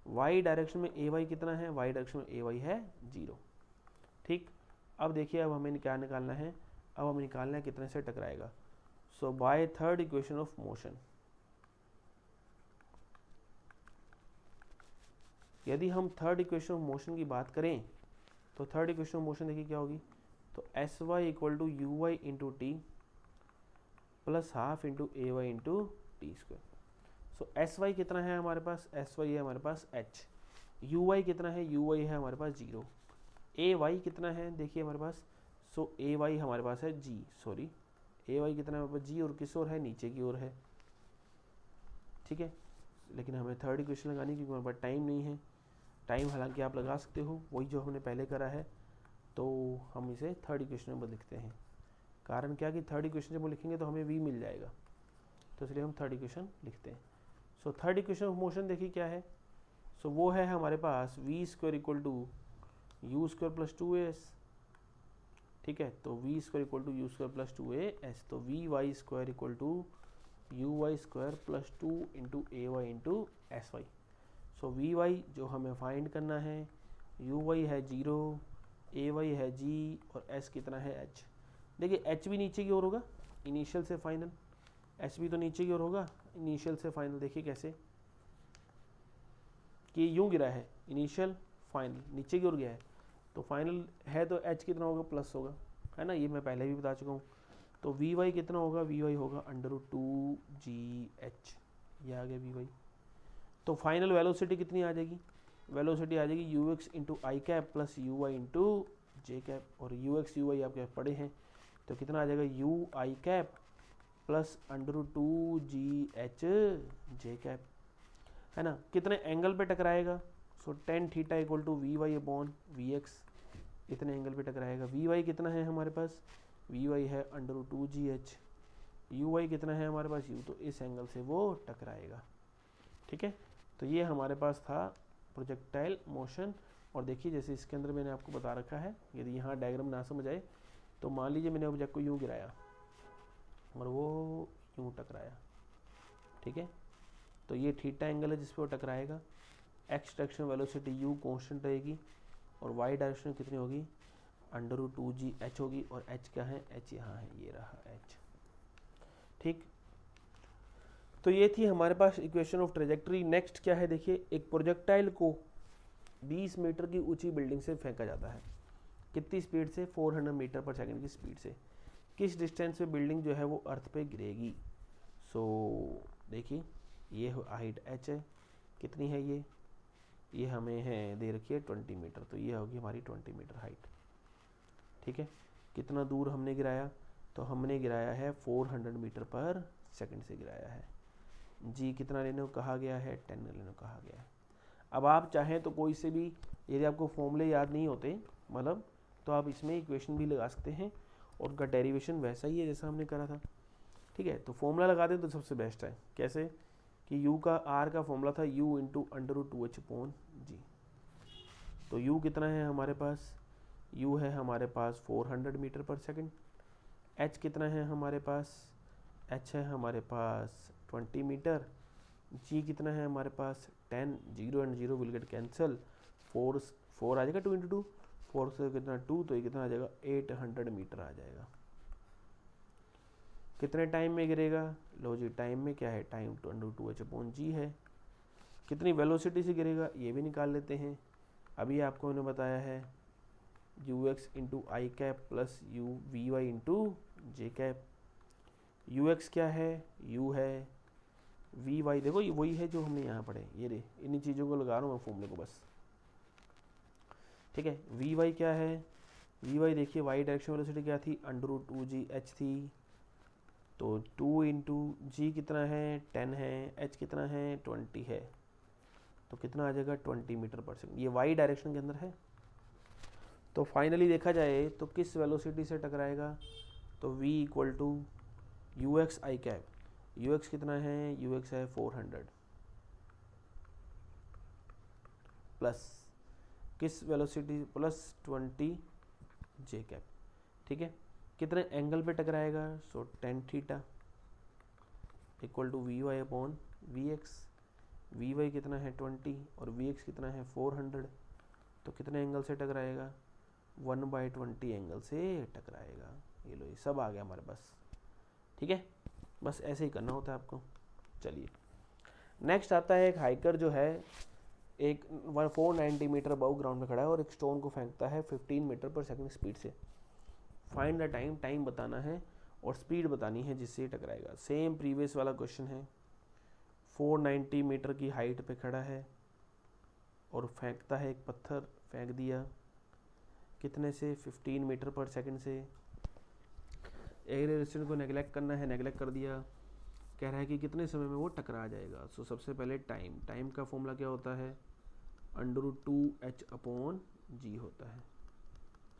वाई डायरेक्शन में ए वाई कितना है, वाई डायरेक्शन में ए वाई है 0। ठीक, अब देखिए अब हमें क्या निकालना है, अब हमें निकालना है कितने से टकराएगा। So by third equation of motion, यदि हम थर्ड इक्वेशन ऑफ मोशन की बात करें तो थर्ड इक्वेशन ऑफ मोशन देखिए क्या होगी। तो s y equal to you Y into t plus half into A Y into t square. So s y कितना है हमारे पास, एस वाई है हमारे पास एच, यू वाई कितना है, यू वाई है हमारे पास 0, ए वाई कितना है देखिए हमारे पास, सो ए वाई हमारे पास है जी, सॉरी ए वाई कितना है हमारे पास जी, और किस ओर है, नीचे की ओर है। ठीक है, लेकिन हमें थर्ड इक्वेशन लगानी क्योंकि हमारे पास टाइम नहीं है। टाइम हालांकि आप लगा सकते हो, वही जो हमने पहले करा है, तो हम इसे थर्ड इक्वेशन में लिखते हैं। कारण क्या कि थर्ड इक्वेशन जब वो लिखेंगे तो हमें वी मिल जाएगा, तो इसलिए हम थर्ड इक्वेशन लिखते हैं। So third equation of motion देखिए क्या है, सो वो है हमारे पास V square equal to you square plus 2as। ठीक है, तो V square equal to you square plus 2as, तो we Y square equal to you Y square plus 2 into A Y into S Y. So we Y जो हमें फाइंड करना है, यू वाई है 0, ए वाई है जी, और एस कितना है एच। देखिए एच भी नीचे की ओर होगा इनिशियल से फाइनल, एच भी तो नीचे की ओर होगा इनिशियल से फाइनल। देखिए कैसे कि यूं गिरा है, इनिशियल फाइनल नीचे की ओर गया है, तो फाइनल है तो एच कितना होगा प्लस होगा, है ना, ये मैं पहले भी बता चुका हूँ। तो वी वाई कितना होगा, वी वाई होगा अंडर 2gh, ये आ गया वी वाई। तो फाइनल वेलोसिटी कितनी आ जाएगी, वेलोसिटी आ जाएगी यू एक्स इंटू आई cap plus U Y into जे कैप, और यू एक्स यू वाई आपके पढ़े हैं, तो कितना आ जाएगा U I cap plus under 2gh J cap, है ना। कितने एंगल पे टकराएगा, so tan theta equal to we Y upon we X, इतने एंगल पे टकराएगा। वी वाई कितना है हमारे पास, वी वाई है अंडर 2gh, यू वाई कितना है हमारे पास यू, तो इस एंगल से वो टकराएगा। ठीक है, तो ये हमारे पास था प्रोजेक्टाइल मोशन। और देखिए जैसे इसके अंदर मैंने आपको बता रखा है, यदि यहाँ डायग्राम ना समझ आए तो मान लीजिए मैंने ऑब्जेक्ट को यूँ गिराया और वो यूँ टकराया। ठीक है, तो ये थीटा एंगल है जिस पर वो टकराएगा। X direction velocity U constant रहेगी, और वाई डायरेक्शन कितनी होगी अंडर 2gh होगी, और h क्या है, h यहाँ है, ये रहा h। ठीक, तो ये थी हमारे पास इक्वेशन ऑफ ट्रेजेक्ट्री। नेक्स्ट क्या है देखिए, एक प्रोजेक्टाइल को 20 मीटर की ऊंची बिल्डिंग से फेंका जाता है, कितनी स्पीड से, 400 मीटर पर सेकंड की स्पीड से। किस डिस्टेंस पे बिल्डिंग जो है वो अर्थ पे गिरेगी। सो देखिए ये हाइट h है, कितनी है ये हमें है दे रखी है 20 मीटर, तो ये होगी हमारी 20 मीटर हाइट। ठीक है, कितना दूर हमने गिराया, तो हमने गिराया है 400 मीटर पर सेकंड से गिराया है। जी कितना लेने को कहा गया है, 10 लेने को कहा गया है। अब आप चाहें तो कोई से भी, यदि आपको फॉर्मूले याद नहीं होते मतलब, तो आप इसमें इक्वेशन भी लगा सकते हैं और उनका डेरिवेशन वैसा ही है जैसा हमने करा था। ठीक है, तो फॉर्मूला लगा दें तो सबसे बेस्ट है। कैसे कि u का r का फॉर्मूला था u इंटू √2h/g। तो u कितना है हमारे पास, u है हमारे पास 400 मीटर पर सेकंड। h कितना है हमारे पास, h है हमारे पास 20 मीटर। g कितना है हमारे पास 10, 0 एंड 0 विल गेट कैंसल, 4 आ जाएगा 2 इंटू 2, 4 से कितना 2, तो ये कितना आ जाएगा 800 मीटर आ जाएगा। कितने टाइम में गिरेगा, लो जी टाइम में क्या है, टाइम √2h/g है। कितनी वेलोसिटी से गिरेगा ये भी निकाल लेते हैं। अभी आपको मैंने बताया है ux इंटू आई cap plus u v y into जे कैप। ux क्या है, u है, वी वाई देखो ये वही है जो हमने यहाँ पढ़े, ये रे इन्हीं चीज़ों को लगा रहा हूँ मैं फॉर्मूले को बस। ठीक है, वी वाई क्या है, वी वाई देखिए वाई डायरेक्शन वेलोसिटी क्या थी, √2gh थी। तो 2 इंटू जी कितना है 10 है, h कितना है 20 है, तो कितना आ जाएगा 20 मीटर पर सेकंड, ये वाई डायरेक्शन के अंदर है। तो फाइनली देखा जाए तो किस वेलोसिटी से टकराएगा, तो v equal to u x i cap, u x कितना है, यू एक्स है 400 प्लस किस वेलोसिटी प्लस 20 जे कैप। ठीक है, कितने एंगल पे टकराएगा, so tan theta equal to we Y upon we x. V Y कितना है 20 और वी एक्स कितना है 400, तो कितने एंगल से टकराएगा, 1/20 एंगल से टकराएगा। ये लो ये सब आ गया हमारे पास। ठीक है, बस ऐसे ही करना होता है आपको। चलिए नेक्स्ट आता है एक हाइकर जो है एक 490 मीटर अबव ग्राउंड में खड़ा है और एक स्टोन को फेंकता है 15 मीटर पर सेकंड स्पीड से। फाइंड द टाइम, टाइम बताना है और स्पीड बतानी है जिससे टकराएगा। सेम प्रीवियस वाला क्वेश्चन है, 490 मीटर की हाइट पे खड़ा है और फेंकता है एक पत्थर, फेंक दिया कितने से, 15 मीटर पर सेकंड से। एक रेजिस्टेंस को नेगलेक्ट करना है, नेगलेक्ट कर दिया, कह रहा है कि कितने समय में वो टकरा जाएगा। सो सबसे पहले टाइम, टाइम का फॉर्मूला क्या होता है, √2h/g होता है।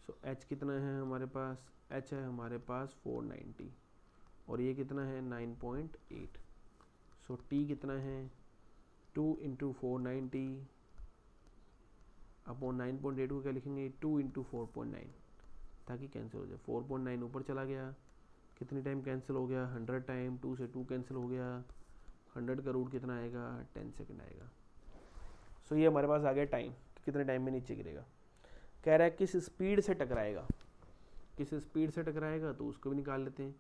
सो h कितना है हमारे पास, h है हमारे पास 490 और ये कितना है 9.8। सो t कितना है 2 इंटू 490 अपॉन 9.8 को क्या लिखेंगे 2 इंटू 4.9 ताकि कैंसिल हो जाए। 4.9 ऊपर चला गया, कितनी टाइम कैंसिल हो गया 100 टाइम, 2 से 2 कैंसिल हो गया, 100 का रूट कितना आएगा 10 सेकंड आएगा। सो ये हमारे पास आ गया टाइम, कितने टाइम में नीचे गिरेगा। कह रहा है किस स्पीड से टकराएगा, किस स्पीड से टकराएगा तो उसको भी निकाल लेते हैं।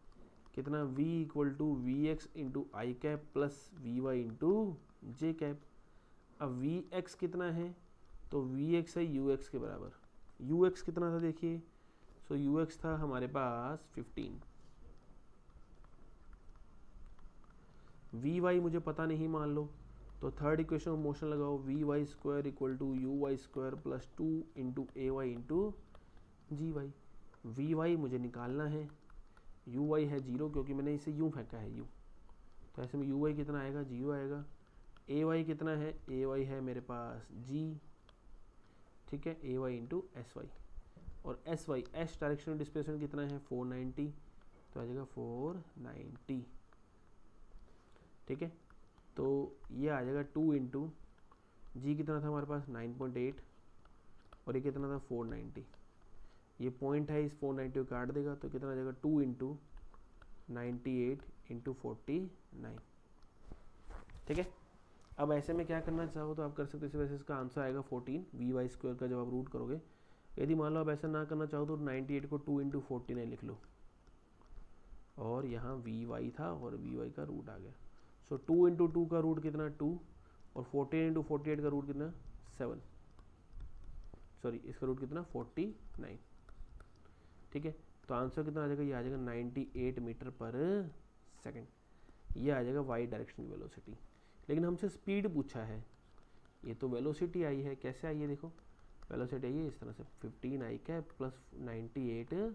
कितना v equal to v x into I cap plus v y into J cap. अब वी एक्स कितना है, तो वी एक्स है यू एक्स के बराबर। यू एक्स कितना था देखिए, सो यू एक्स था हमारे पास 15। वी वाई मुझे पता नहीं मान लो, तो थर्ड इक्वेशन ऑफ मोशन लगाओ, v Y square equal to you Y square plus 2 into A Y into g y. V y मुझे निकालना है, यू वाई है 0 क्योंकि मैंने इसे यूँ फेंका है यू, तो ऐसे में यू वाई कितना आएगा 0 आएगा। ए वाई कितना है, ए वाई है मेरे पास जी, ठीक है, a Y into S y. और s y s direction displacement कितना है 490, तो आ जाएगा 490। ठीक है, तो ये आ जाएगा 2 इंटू जी कितना था हमारे पास 9.8 और ये कितना था 490। ये पॉइंट है, इस 490 को काट देगा तो कितना आ जाएगा 2 इंटू 98 इंटू 49। ठीक है, अब ऐसे में क्या करना चाहो तो आप कर सकते हैं, वैसे इसका आंसर आएगा 14 वी वाई स्क्वायर का जब आप रूट करोगे। यदि मान लो आप ऐसा ना करना चाहो तो 98 को 2 इंटू 49 लिख लो और यहाँ वी वाई था और वी वाई का रूट आ गया। सो 2 इंटू 2 का रूट कितना 2 और 14 इंटू 48 का रूट कितना 7, सॉरी इसका रूट कितना 49। ठीक है, तो आंसर कितना आ जाएगा, ये आ जाएगा 98 मीटर पर सेकंड। ये आ जाएगा वाई डायरेक्शन की वेलोसिटी। लेकिन हमसे स्पीड पूछा है, ये तो वेलोसिटी आई है, कैसे आई है देखो, वेलोसिटी आई है इस तरह से 15 आई कैप प्लस 98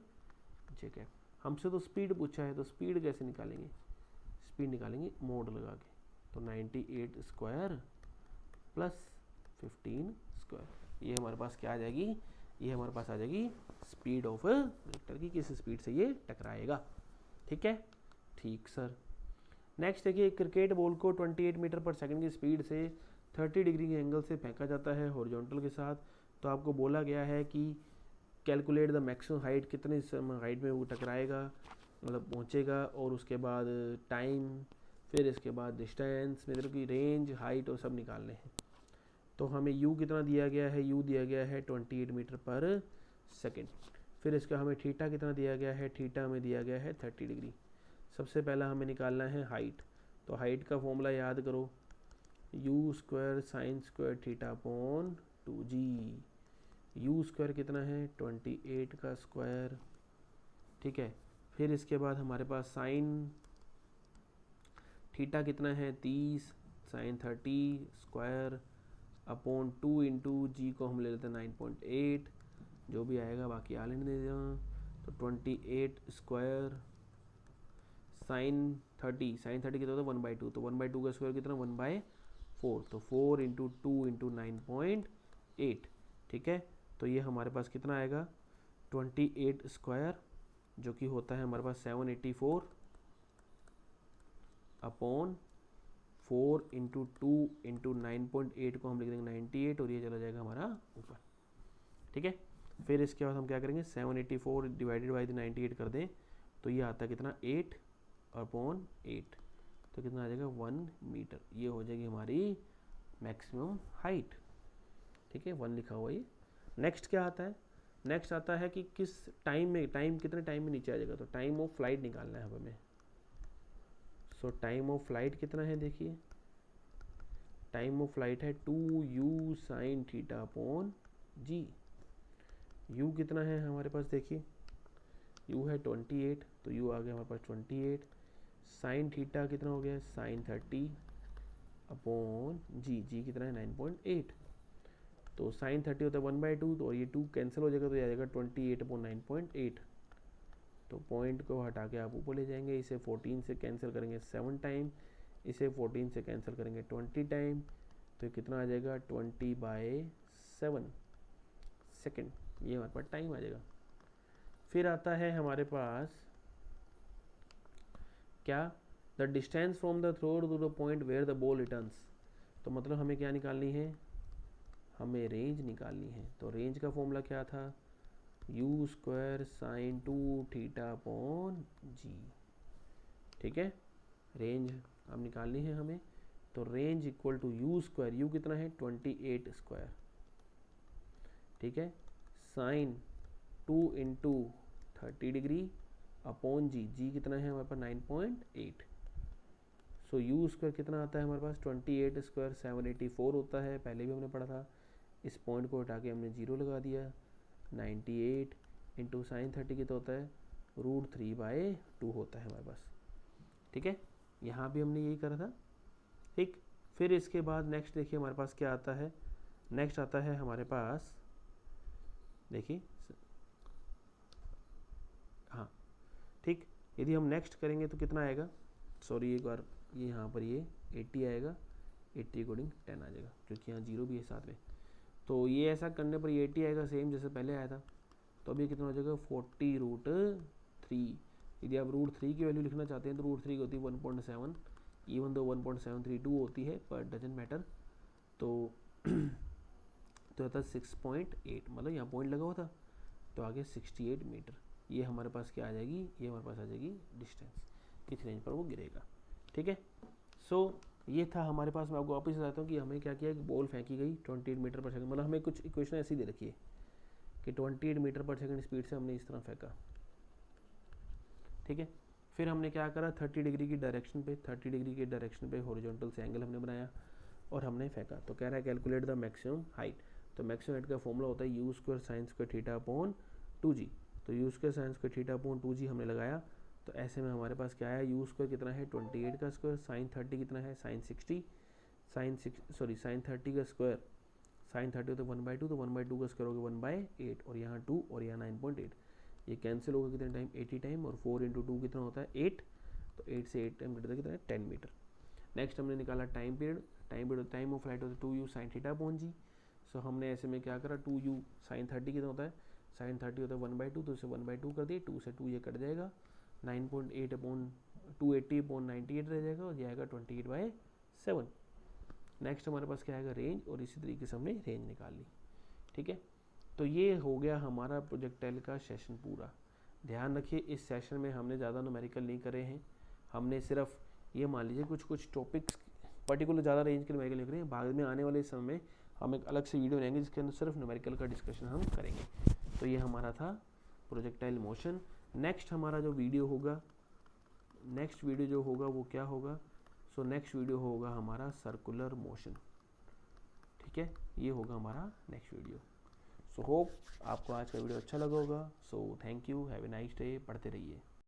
जे कैप। हमसे तो स्पीड पूछा है, तो स्पीड कैसे निकालेंगे, स्पीड निकालेंगे मोड लगा के, तो 98 स्क्वायर प्लस 15 स्क्वायर, ये हमारे पास क्या आ जाएगी, ये हमारे पास आ जाएगी स्पीड ऑफ वेक्टर की, किस स्पीड से ये टकराएगा। ठीक है, ठीक सर। नेक्स्ट देखिए, क्रिकेट बॉल को 28 मीटर पर सेकंड की स्पीड से 30 डिग्री के एंगल से फेंका जाता है हॉरिजॉन्टल के साथ। तो आपको बोला गया है कि कैलकुलेट द मैक्सिमम हाइट, कितने हाइट में वो टकराएगा, मतलब पहुंचेगा, और उसके बाद टाइम, फिर इसके बाद डिस्टेंस, मतलब कि रेंज, हाइट और सब निकालने हैं। तो हमें u कितना दिया गया है, u दिया गया है 28 मीटर पर सेकेंड। फिर इसका हमें थीटा कितना दिया गया है, थीटा हमें दिया गया है 30 डिग्री। सबसे पहला हमें निकालना है हाइट, तो हाइट का फॉर्मूला याद करो, you square sine square theta upon 2g। You square कितना है 28 का स्क्वायर, ठीक है। फिर इसके बाद हमारे पास साइन थीटा कितना है 30 साइन 30 स्क्वायर अपॉन 2 इंटू जी को हम ले लेते हैं 9.8, जो भी आएगा बाकी आलेने दे दें। तो 28 स्क्वायर साइन 30 कितना होता है 1/2, तो 1/2 का स्क्वायर कितना 1/4, तो 4 इंटू 2 इंटू 9.8। ठीक है, तो ये हमारे पास कितना आएगा 28 स्क्वायर, जो कि होता है हमारे पास 784 अपॉन 4 इंटू 2 इंटू 9.8 को हम लिख देंगे 98, और ये चला जाएगा हमारा ऊपर। ठीक है, फिर इसके बाद हम क्या करेंगे 784 डिवाइडेड बाई 98 कर दें, तो ये आता है कितना 8 अपॉन 8, तो कितना आ जाएगा 1 मीटर। ये हो जाएगी हमारी मैक्सिमम हाइट। ठीक है, 1 लिखा हुआ ये। नेक्स्ट क्या आता है, नेक्स्ट आता है कि किस टाइम में, टाइम कितने टाइम में नीचे आ जाएगा, तो टाइम ऑफ फ्लाइट निकालना है हमें। सो टाइम ऑफ फ्लाइट कितना है, देखिए टाइम ऑफ फ्लाइट है 2u साइन थीटा अपॉन जी। u कितना है हमारे पास, देखिए u है 28, तो u आ गया हमारे पास 28। साइन थीटा कितना हो गया साइन 30 अपॉन जी कितना है 9.8, तो साइन 30 होता है 1/2, तो ये 2 कैंसिल हो जाएगा, तो ये आ जाएगा 28 अपॉन 9.8। तो पॉइंट को हटा के आप ऊपर ले जाएंगे, इसे 14 से कैंसिल करेंगे 7 टाइम, इसे 14 से कैंसिल करेंगे 20 टाइम, तो कितना आ जाएगा 20/7 सेकेंड, ये हमारे पास टाइम आ जाएगा। फिर आता है हमारे पास क्या, the distance from the throw to the point where the ball returns. तो मतलब हमें क्या निकालनी है, हमें रेंज निकालनी है। तो रेंज का फॉर्मूला क्या था, you square sine 2 theta upon जी। ठीक है, रेंज अब निकालनी है हमें, तो range equal to you square, U कितना है 28 स्क्वायर, ठीक है, sine 2 into 30 degree upon G कितना है हमारे पास 9.8। सो यू स्क्वायर कितना आता है हमारे पास 28 स्क्वायर 784 होता है, पहले भी हमने पढ़ा था। इस पॉइंट को हटा के हमने 0 लगा दिया, 98 इंटू साइन 30 कितना होता है √3/2 होता है हमारे पास। ठीक है, यहाँ भी हमने यही करा था। ठीक, फिर इसके बाद नेक्स्ट देखिए हमारे पास क्या आता है, नेक्स्ट आता है हमारे पास, देखिए हाँ ठीक, यदि हम नेक्स्ट करेंगे तो कितना आएगा, सॉरी एक बार ये यहाँ पर ये 80 आएगा, 80 अकॉर्डिंग 10 आ जाएगा, क्योंकि यहाँ 0 भी है साथ में। तो ये ऐसा करने पर ये 80 आएगा सेम जैसे पहले आया था। तो अभी कितना हो जाएगा 40√3। यदि आप √3 की वैल्यू लिखना चाहते हैं तो √3 की होती है 1.7, इवन दो 1.732 होती है, पर डजेंट मैटर। तो आता है 6.8, मतलब यहाँ पॉइंट लगा हुआ था, तो आगे 68 मीटर। ये हमारे पास क्या आ जाएगी, ये हमारे पास आ जाएगी डिस्टेंस, किस रेंज पर वो गिरेगा। ठीक है, सो ये था हमारे पास। मैं आपको वापस बताता हूँ कि हमें क्या किया, एक बॉल फेंकी गई 28 मीटर पर सेकंड, मतलब हमें कुछ इक्वेशन ऐसी दे रखी है कि 28 मीटर पर सेकंड स्पीड से हमने इस तरह फेंका। ठीक है, फिर हमने क्या करा, 30 डिग्री की डायरेक्शन पे, 30 डिग्री के डायरेक्शन पे हॉरिजॉन्टल से एंगल हमने बनाया और हमने फेंका। तो कह रहा है कैलकुलेट द मैक्सिमम हाइट। तो मैक्सिमम हाइट का फॉर्मूला होता है u square sine square theta upon 2g। तो u square sine square theta upon 2g हमने लगाया। तो ऐसे में हमारे पास क्या है, यू स्क्वायर कितना है 28 का स्क्वायर, साइन 30 कितना है साइन 60, साइन 30 का स्क्वायर, साइन 30 होता है 1/2, तो 1/2 का स्क्वायर होगा 1/8 और यहाँ 2 और यहाँ 9.8, ये कैंसिल होगा कितने टाइम 80 टाइम, और 4 × 2 कितना होता है 8, तो 8 से 8 टाइम कितना है 10 मीटर। नेक्स्ट हमने निकाला time period, time of flight होता है 2u साइन थीटा अपॉन जी। सो हमने ऐसे में क्या करा, 2u साइन 30 कितना होता है, साइन 30 होता है 1/2, तो इसे 1/2 कर दिए, 2 से 2 ये कट जाएगा, 9.8 अपॉन 280 अपॉन 98 रह जाएगा और ये आएगा 28/7। नेक्स्ट हमारे पास क्या आएगा रेंज, और इसी तरीके से हमने रेंज निकाल ली। ठीक है, तो ये हो गया हमारा प्रोजेक्टाइल का सेशन पूरा। ध्यान रखिए इस सेशन में हमने ज़्यादा न्यूमेरिकल नहीं करे हैं, हमने सिर्फ ये मान लीजिए कुछ टॉपिक्स पर्टिकुलर ज़्यादा रेंज के न्यूमेरिकल लिख रहे हैं। बाद में आने वाले समय में हम एक अलग से वीडियो बनाएंगे जिसके अंदर सिर्फ न्यूमेरिकल का डिस्कशन हम करेंगे। तो ये हमारा था प्रोजेक्टाइल मोशन। नेक्स्ट हमारा जो वीडियो होगा, नेक्स्ट वीडियो जो होगा वो क्या होगा, सो नेक्स्ट वीडियो होगा हमारा सर्कुलर मोशन। ठीक है, ये होगा हमारा नेक्स्ट वीडियो। सो होप आपको आज का वीडियो अच्छा लगा होगा। So thank you, have a nice day, पढ़ते रहिए।